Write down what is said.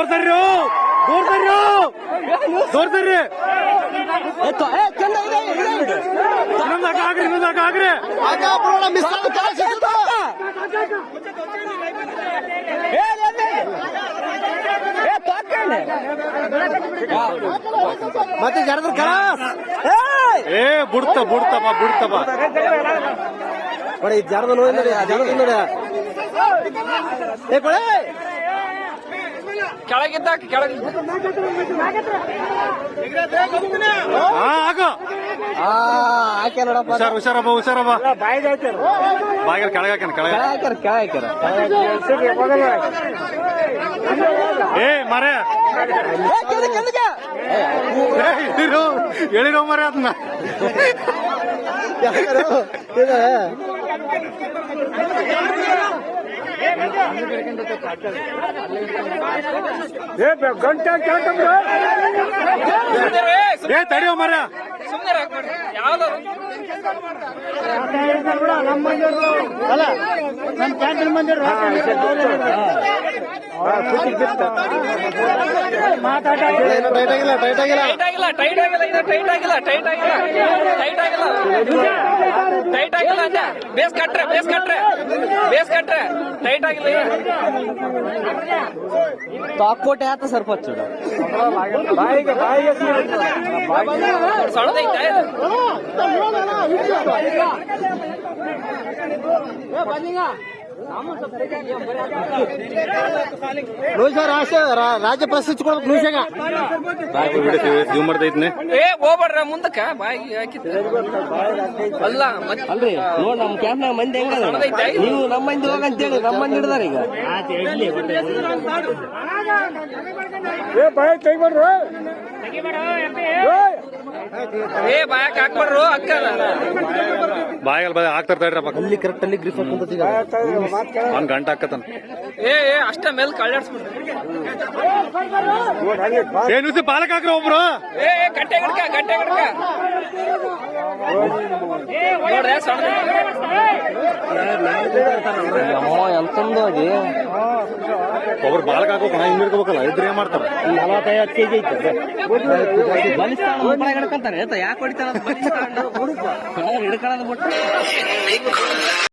ದೂರ ಸರ್ರಿ ದೂರ ಸರ್ರಿ ದೂರ ಸರ್ರಿ ಇನ್ನೊಂದಾಕ ಆಗ್ರಿ ಮತ್ತೆ ಜರದ ಏ ಬಿಡ್ತಪ್ಪ ನೋಡಿ ಜರದ ನೋಡಿ ಜರದ ನೋಡಿ ಏ ಕೊಳೆ ಕೆಳಗಿದ್ದ ಕೆಳಗೆ ಆಕೆ ನೋಡಪ್ಪ ಹುಷಾರಪ್ಪ ಬಾಯಿಗೆ ಕೆಳಗಾಕನ ಏ ಮರೆ ಹೇಳಿರೋ ಮರೆ ಅದನ್ನ ಏ ತಡಿಯೋ ಮರ ಅಲ್ಲ ನಮ್ಮ ಕ್ಯಾಂಟೀನ್ ಮಂದಿರ ಟೈಟ್ ಆಗಿಲ್ಲ ಅಂದ ಬೇಸ್ ಕಟ್ರೆ ಟೈಟ್ ಆಗಿಲ್ಲ ತಾಕೋಟೆ ಆತ ಸರ್ಪಂಚ ಸಣ್ಣದೈತೆ ರಾಜ್ಯ ಪ್ರಶಸ್ತಿ ಕೊಡ್ಬೇಕು ನುಷಾಗ ಮಾಡ್ತೈತ್ನೆ ಏ ಹೋಗ್ಬೇಡ್ರ ಮುಂದಕ್ಕ ಬಾಯಿ ಹಾಕಿದ್ದ ಅಲ್ಲ ಅಲ್ರಿ ನೋಡ್ ನಮ್ ಕ್ಯಾಂಪ್ನಾಗ ಮಂದಿ ಹೆಂಗ ನೀವು ನಮ್ಮ ಮಂದಿ ಹೋಗಂತೇಳಿ ನಮ್ಮ ಮಂದಿ ಹಿಡ್ದಾರ ಈಗ ಏ ಬಾಯಕ್ ಹಾಕ್ಬಾರ್ರು ಅಕ್ಕ ಬಾಯಲ್ ಹಾಕ್ತಾರ ತಡ್ರಪ್ಪ ಅಲ್ಲಿ ಕರೆಕ್ಟ್ ಅಲ್ಲಿ ಗ್ರಿಫ್ ಹಾಕೊಂತ ಒಂದ್ ಗಂಟೆ ಹಾಕತಾನ ಏ ಅಷ್ಟ ಮೇಲೆ ಕಳ್ಳಾಡ್ಸ್ಬಿಡ್ರಿ ಏನ್ ಪಾಲಕ್ ಹಾಕ್ರ ಒಬ್ರು ಏ ಗಂಟೆ ಗಿಡಕ ನೋಡ್ರೆ ಸಣ್ಣ ಎಂತಂದು ಅದಿ ಒಬ್ರು ಬಾಲಕ್ ಹಾಕೋಣ ಹಿಂದಿರ್ಕೋಬೇಕಲ್ಲ ಇದ್ರೆ ಏನ್ ಮಾಡ್ತಾರ 45 ಕೆಜಿ ಐತೆ ಬಲಿಸ್ತಾನ ಹಿಡ್ಕೊಂತಾರೆ ಯಾಕೆ ಹೊಡಿತಾರ ಹಿಡ್ಕೊಳ್ಳೋದು ಬಿಟ್ಟು